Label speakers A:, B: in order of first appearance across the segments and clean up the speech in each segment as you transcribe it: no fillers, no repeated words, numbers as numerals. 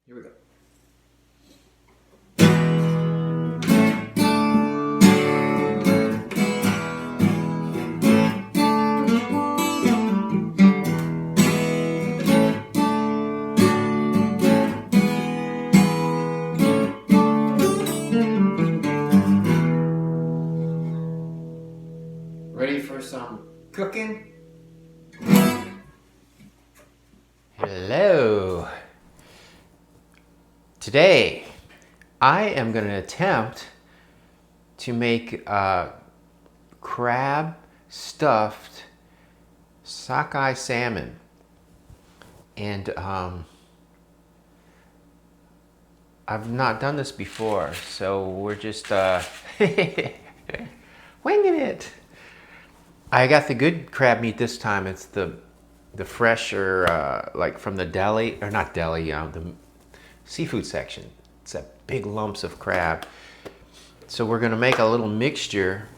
A: Here we go. Ready for some cooking? Hello. Today, I am going to attempt to make crab stuffed sockeye salmon. And I've not done this before, so we're just winging it. I got the good crab meat this time. It's the fresher, like from the deli, or not deli, the seafood section. It's that big lumps of crab. So we're gonna make a little mixture,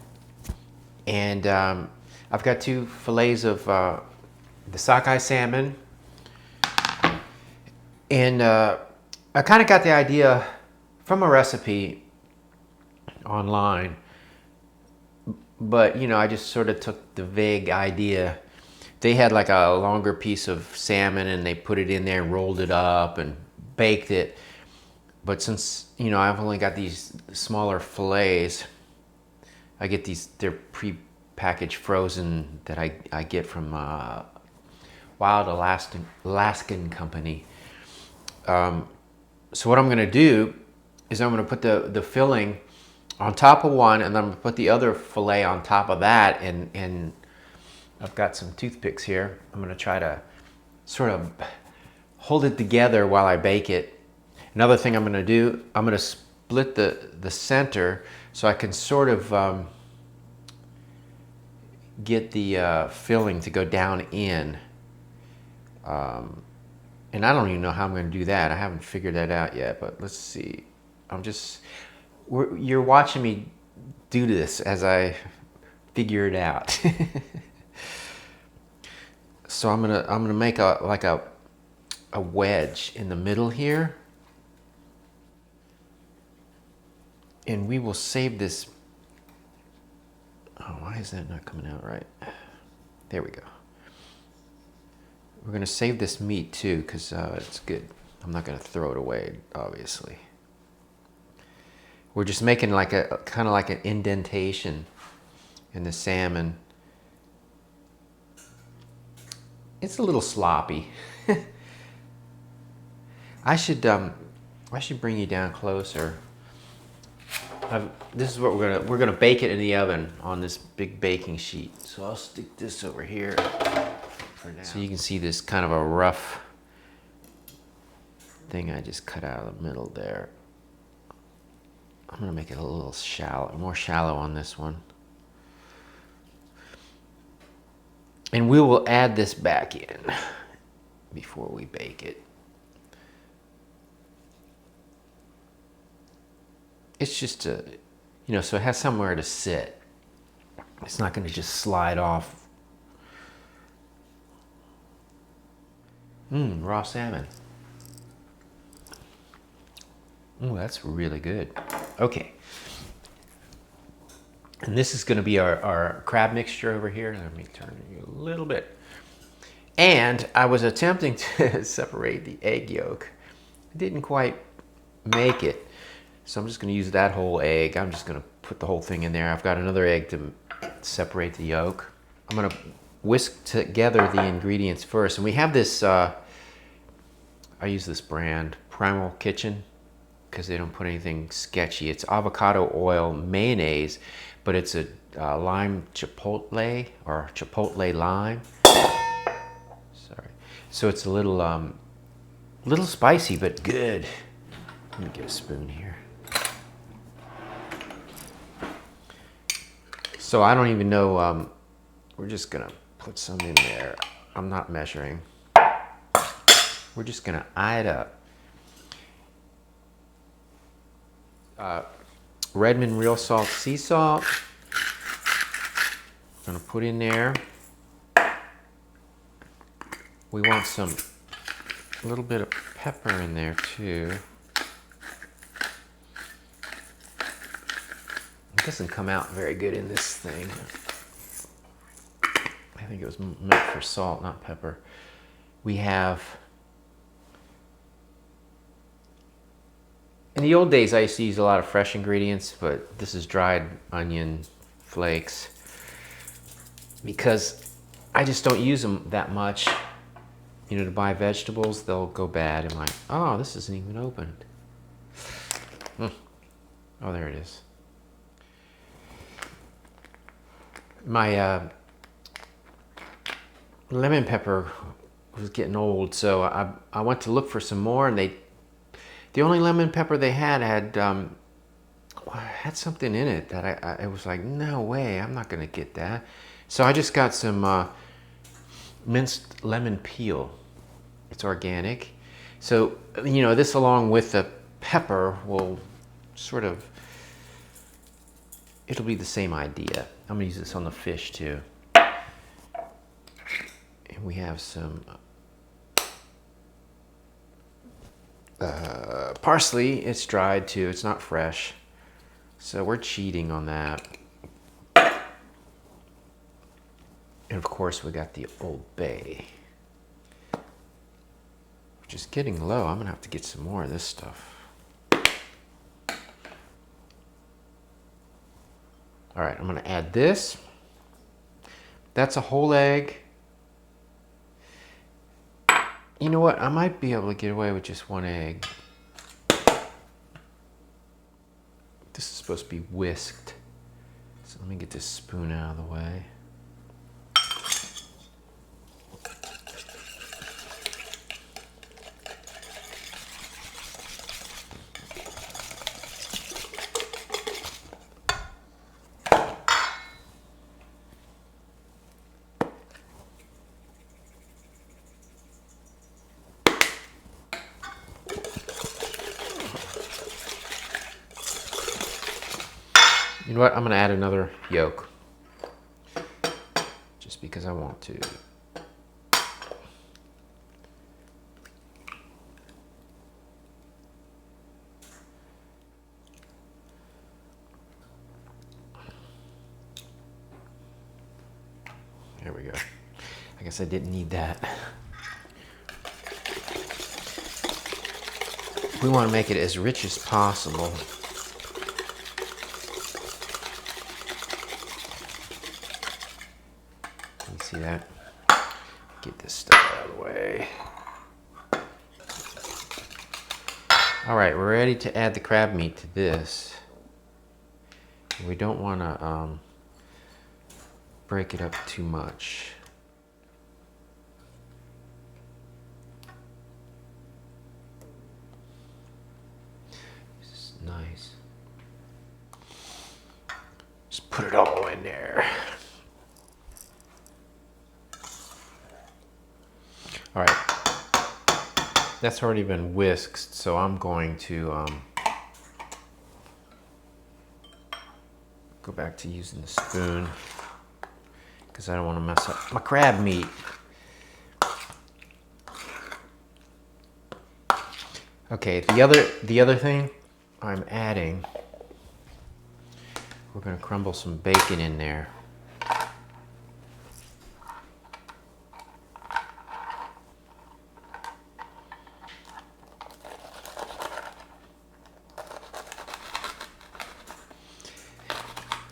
A: and I've got 2 fillets of the sockeye salmon, and I kind of got the idea from a recipe online, but you know, I just sort of took the vague idea. They had like a longer piece of salmon and they put it in there and rolled it up and baked it. But since, you know, I've only got these smaller fillets, I get these, they're pre-packaged frozen that I get from Wild Alaskan Company. So what I'm gonna do is I'm gonna put the filling on top of one, and I'm gonna put the other fillet on top of that, and I've got some toothpicks here. I'm gonna try to sort of hold it together while I bake it. Another thing I'm gonna do, I'm gonna split the center so I can sort of get the filling to go down in. And I don't even know how I'm gonna do that. I haven't figured that out yet, but let's see. You're watching me do this as I figure it out. So I'm gonna make a wedge in the middle here, and we will save this. Oh, why is that not coming out right? There we go. We're gonna save this meat too, because it's good. I'm not gonna throw it away, obviously. We're just making like a kind of like an indentation in the salmon. It's a little sloppy. I should bring you down closer. This is what we're gonna bake it in the oven on this big baking sheet. So I'll stick this over here for now. So you can see this kind of a rough thing I just cut out of the middle there. I'm gonna make it a little shallow, more shallow on this one. And we will add this back in before we bake it. It's just you know, so it has somewhere to sit. It's not gonna just slide off. Raw salmon. Oh, that's really good. Okay. And this is going to be our crab mixture over here. Let me turn it a little bit. And I was attempting to separate the egg yolk. I didn't quite make it. So I'm just going to use that whole egg. I'm just going to put the whole thing in there. I've got another egg to separate the yolk. I'm going to whisk together the ingredients first. And we have this, I use this brand, Primal Kitchen, because they don't put anything sketchy. It's avocado oil mayonnaise, but it's a lime chipotle, or chipotle lime. Sorry. So it's a little spicy, but good. Let me get a spoon here. So I don't even know, we're just gonna put some in there. I'm not measuring. We're just gonna eye it up. Redmond real salt sea salt. I'm gonna put in there. We want some a little bit of pepper in there too. It doesn't come out very good in this thing. I think it was meant for salt, not pepper. We have, in the old days I used to use a lot of fresh ingredients, but this is dried onion flakes because I just don't use them that much. You know, to buy vegetables, they'll go bad. I'm like, oh, this isn't even opened. Oh, there it is. My lemon pepper was getting old, so I went to look for some more, and the only lemon pepper they had something in it that I was like, no way, I'm not gonna get that. So I just got some minced lemon peel. It's organic. So, you know, this along with the pepper will sort of, it'll be the same idea. I'm gonna use this on the fish too. And we have some parsley. It's dried too, it's not fresh. So we're cheating on that. And of course we got the Old Bay. Which is getting low. I'm gonna have to get some more of this stuff. All right, I'm gonna add this. That's a whole egg. You know what? I might be able to get away with just one egg. This is supposed to be whisked. So let me get this spoon out of the way. You know what? I'm going to add another yolk. Just because I want to. There we go. I guess I didn't need that. We want to make it as rich as possible. See that? Get this stuff out of the way. All right, we're ready to add the crab meat to this. We don't want to break it up too much. This is nice. Just put it all in there. All right, that's already been whisked, so I'm going to go back to using the spoon because I don't want to mess up my crab meat. Okay, the other thing I'm adding, we're going to crumble some bacon in there.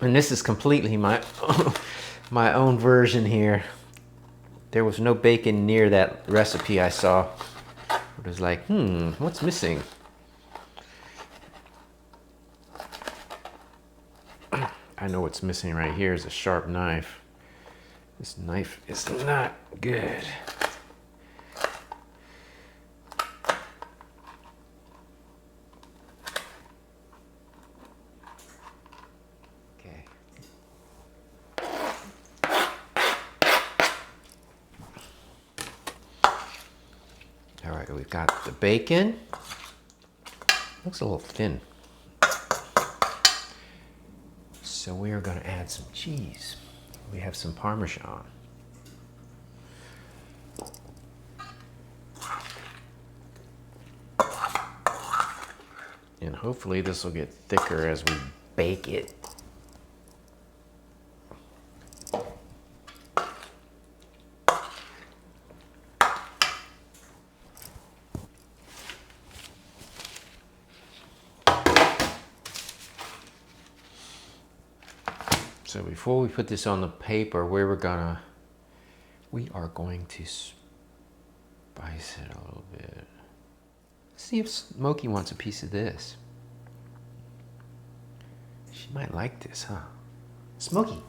A: And this is completely my my own version here. There was no bacon near that recipe I saw. It was like, what's missing? I know what's missing right here is a sharp knife. This knife is not good. All right, we've got the bacon. Looks a little thin. So we are going to add some cheese. We have some parmesan. And hopefully this will get thicker as we bake it. So before we put this on the paper, we are going to spice it a little bit. See if Smokey wants a piece of this. She might like this, huh? Smokey,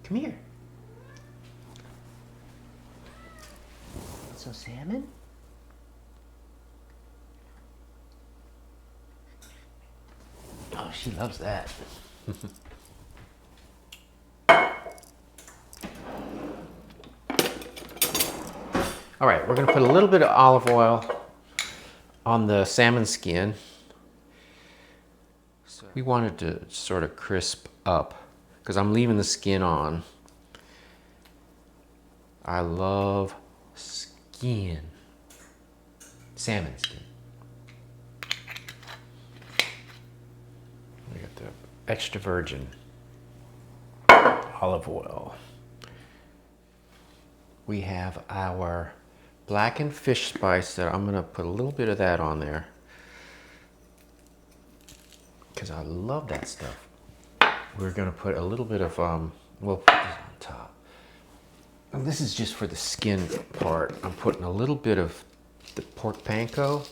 A: come here. Want some salmon? Oh, she loves that. All right, we're gonna put a little bit of olive oil on the salmon skin. We want it to sort of crisp up because I'm leaving the skin on. I love skin, salmon skin. We got the extra virgin olive oil. We have our blackened fish spice that I'm gonna put a little bit of that on there because I love that stuff. We're gonna put a little bit of, we'll put this on top. And this is just for the skin part. I'm putting a little bit of the pork panko.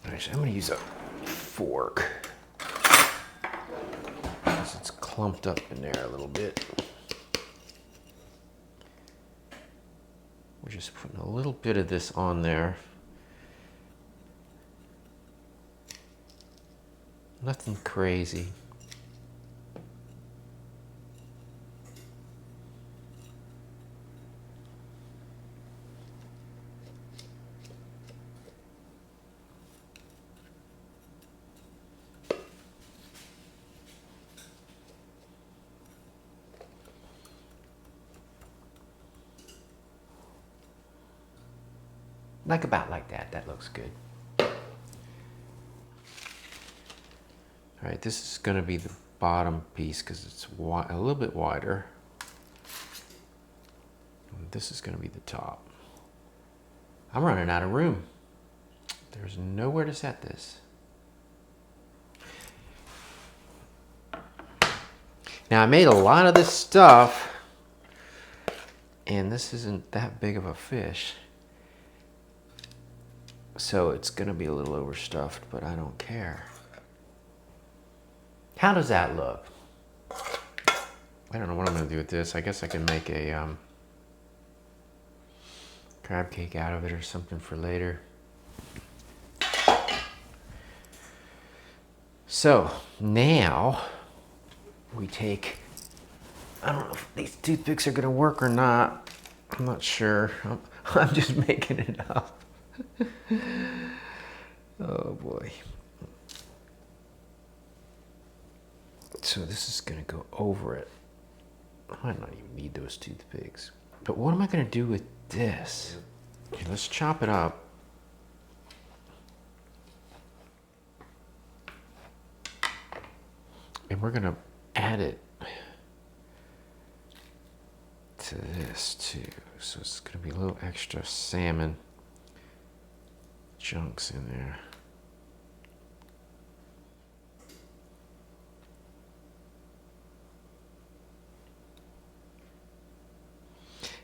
A: Actually, I'm gonna use a fork because it's clumped up in there a little bit. We're just putting a little bit of this on there. Nothing crazy. Like about like that. That looks good. All right, this is going to be the bottom piece because it's a little bit wider. And this is going to be the top. I'm running out of room. There's nowhere to set this. Now I made a lot of this stuff, and this isn't that big of a fish. So it's gonna be a little overstuffed, but I don't care. How does that look? I don't know what I'm gonna do with this. I guess I can make a crab cake out of it or something for later. So now we take, I don't know if these toothpicks are gonna work or not. I'm not sure. I'm just making it up. Oh boy. So this is gonna go over it. I might not even need those toothpicks. But what am I gonna do with this? Okay, let's chop it up. And we're gonna add it to this too. So it's gonna be a little extra salmon chunks in there.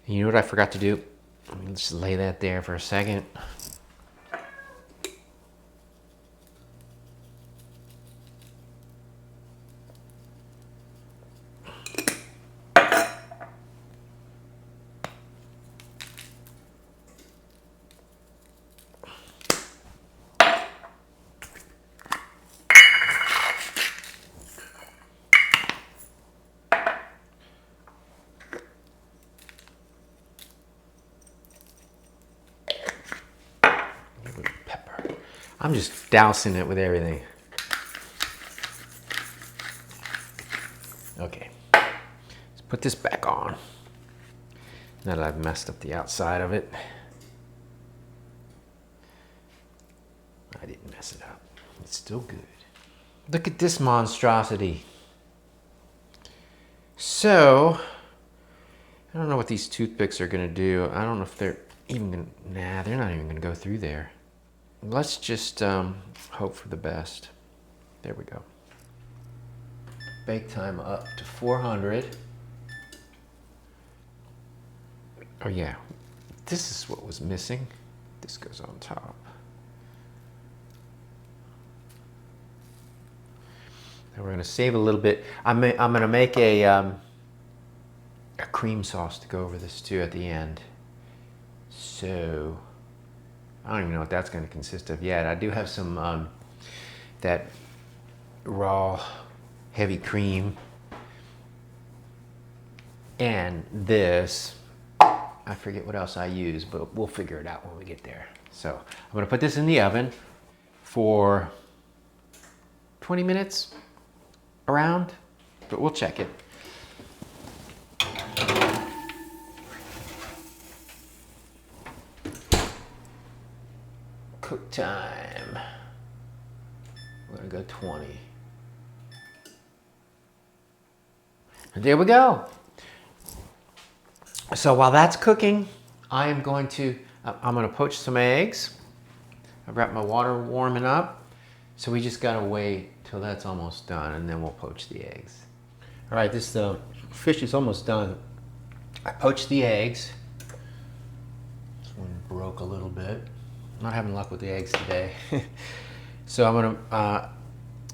A: And you know what I forgot to do? Let me just lay that there for a second. I'm just dousing it with everything. Okay, let's put this back on. Now that I've messed up the outside of it. I didn't mess it up. It's still good. Look at this monstrosity. So, I don't know what these toothpicks are gonna do. I don't know if they're even gonna, nah, they're not even gonna go through there. Let's just hope for the best. There we go. Bake time up to 400. Oh yeah, this is what was missing. This goes on top. And we're gonna save a little bit. I'm gonna make a cream sauce to go over this too at the end. So, I don't even know what that's gonna consist of yet. I do have some, that raw heavy cream. And this, I forget what else I use, but we'll figure it out when we get there. So I'm gonna put this in the oven for 20 minutes around, but we'll check it. Cook time. We're gonna go 20. And there we go. So while that's cooking, I'm going to poach some eggs. I've got my water warming up. So we just gotta wait till that's almost done and then we'll poach the eggs. All right, this fish is almost done. I poached the eggs. This one broke a little bit. I'm not having luck with the eggs today. So I'm gonna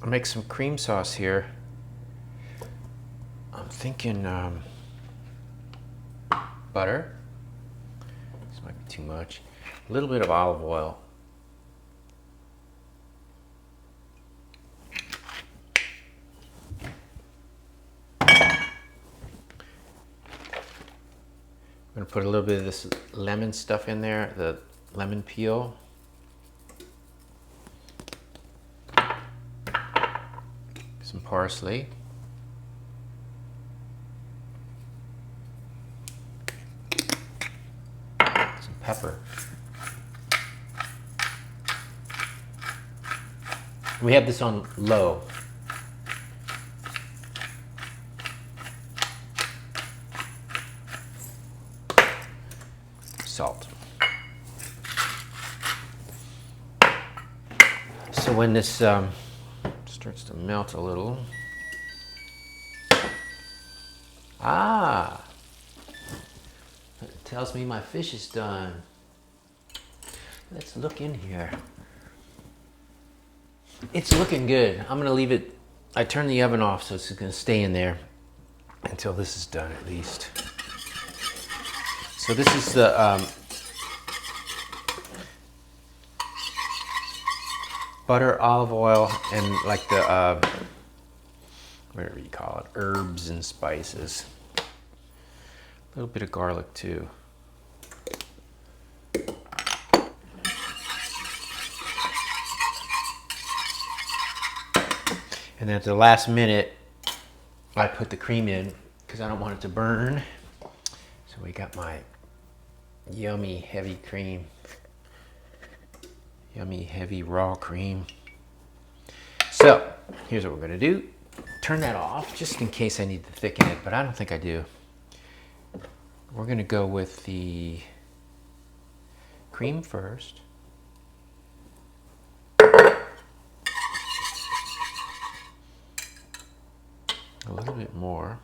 A: make some cream sauce here. I'm thinking butter. This might be too much. A little bit of olive oil. I'm gonna put a little bit of this lemon stuff in there, the lemon peel. Some parsley. Some pepper. We have this on low. Salt. So when this starts to melt a little, it tells me my fish is done. Let's look in here. It's looking good. I'm gonna leave it, I turned the oven off so it's gonna stay in there until this is done at least. So this is the butter, olive oil, and like the, whatever you call it, herbs and spices. A little bit of garlic too. And then at the last minute, I put the cream in because I don't want it to burn. So we got my yummy heavy cream. Yummy heavy raw cream. So here's what we're gonna do. Turn that off just in case I need to thicken it, but I don't think I do. We're gonna go with the cream first. A little bit more.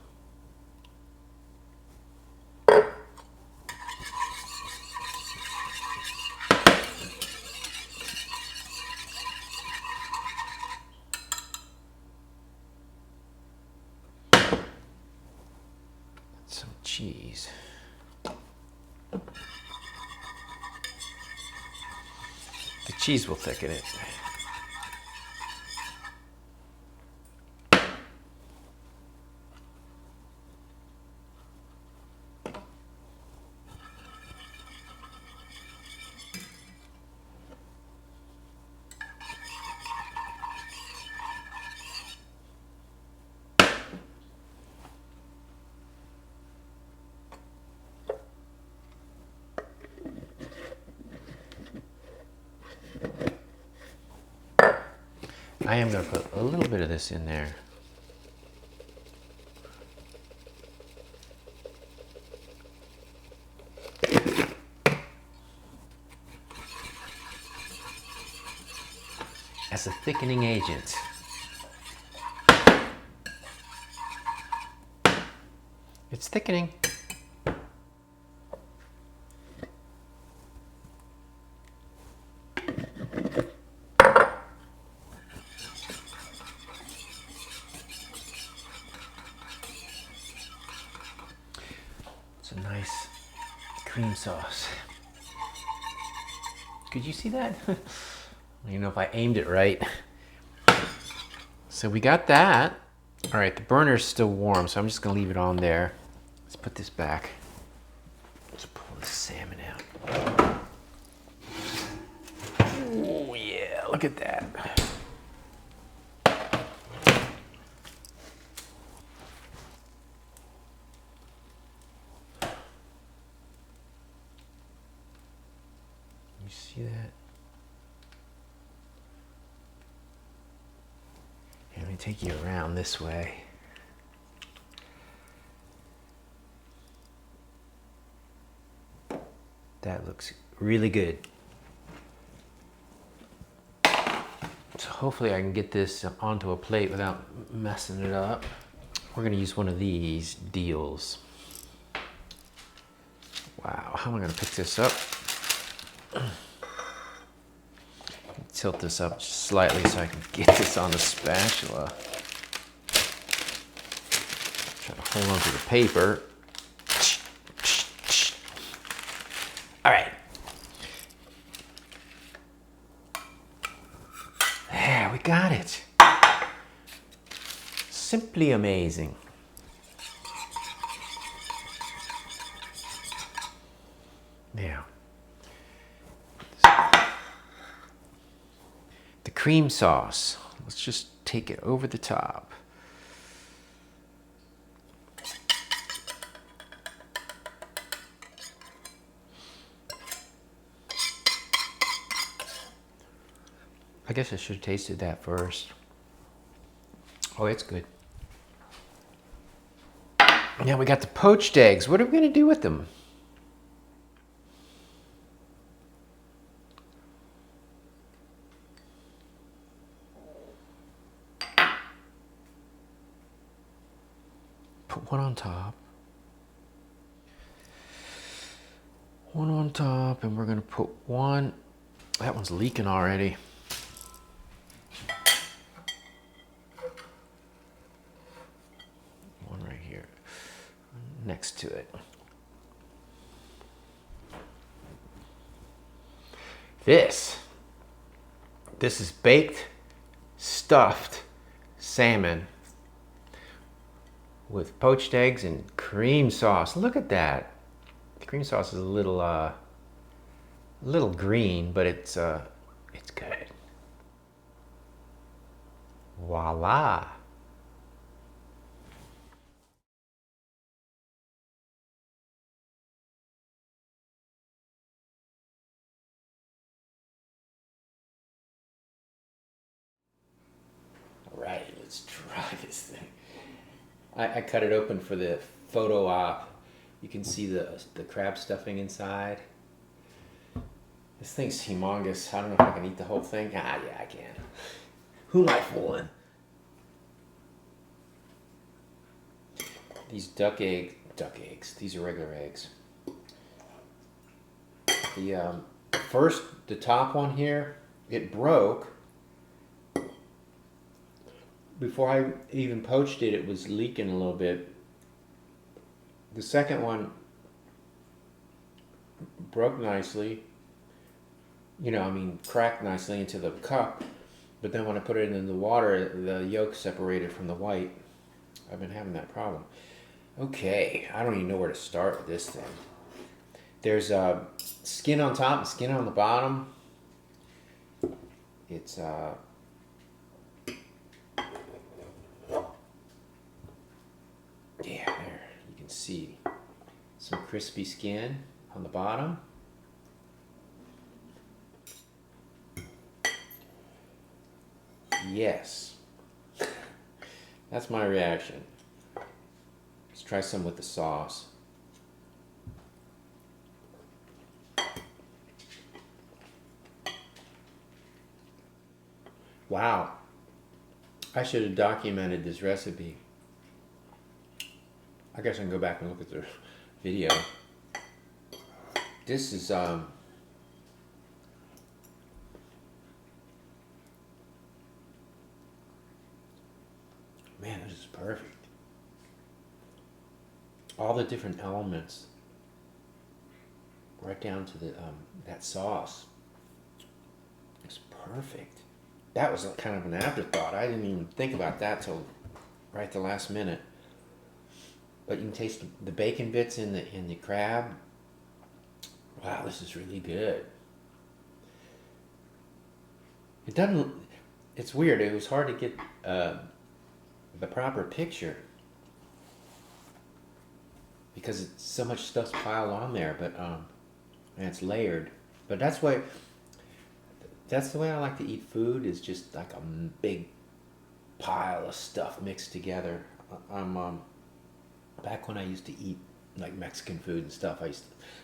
A: Some cheese. The cheese will thicken it. I am going to put a little bit of this in there. As a thickening agent. It's thickening. It's a nice cream sauce. Could you see that? I don't even know if I aimed it right. So we got that. All right, the burner's still warm, so I'm just gonna leave it on there. Let's put this back. Let's pull the salmon out. Oh yeah, look at that. You see that? Let me take you around this way. That looks really good. So hopefully I can get this onto a plate without messing it up. We're gonna use one of these deals. Wow, how am I gonna pick this up? Tilt this up just slightly so I can get this on the spatula. Try to hold on to the paper. All right. There, we got it. Simply amazing. Now, the cream sauce. Let's just take it over the top. I guess I should have tasted that first. Oh, it's good. Now we got the poached eggs. What are we gonna do with them? Put one on top. One on top, and we're gonna put one. That one's leaking already. One right here, next to it. This is baked, stuffed salmon with poached eggs and cream sauce. Look at that. The cream sauce is a little green, but it's good. Voila. All right, let's try this thing. I cut it open for the photo op. You can see the crab stuffing inside. This thing's humongous. I don't know if I can eat the whole thing. Ah, yeah, I can. Who am I fooling? These duck eggs. These are regular eggs. The top one here, it broke. Before I even poached it, it was leaking a little bit. The second one broke nicely. Cracked nicely into the cup. But then when I put it in the water, the yolk separated from the white. I've been having that problem. Okay, I don't even know where to start with this thing. There's skin on top and skin on the bottom. It's yeah, there you can see some crispy skin on the bottom. Yes. That's my reaction. Let's try some with the sauce. Wow. I should have documented this recipe. I guess I can go back and look at the video. This is man, this is perfect. All the different elements, right down to the that sauce. It's perfect. That was kind of an afterthought. I didn't even think about that till right at the last minute. But you can taste the bacon bits in the crab. Wow, this is really good. It doesn't. It's weird. It was hard to get the proper picture because it's so much stuff's piled on there, but and it's layered. But that's why. That's the way I like to eat food. Is just like a big pile of stuff mixed together. I'm back when I used to eat like Mexican food and stuff.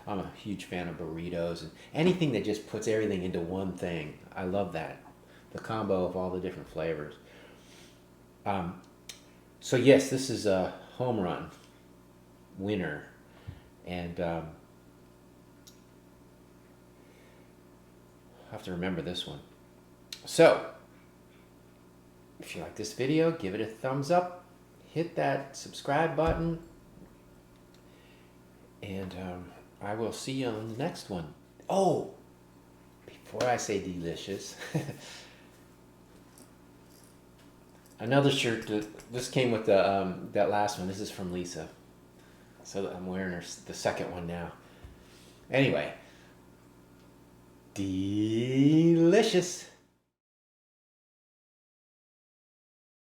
A: I'm a huge fan of burritos and anything that just puts everything into one thing. I love that, the combo of all the different flavors. So yes, this is a home run, winner, and I have to remember this one. So if you like this video, give it a thumbs up, hit that subscribe button, and I will see you on the next one. Oh, before I say delicious, another shirt. This came with the that last one. This is from Lisa, so I'm wearing the second one now. Anyway, delicious.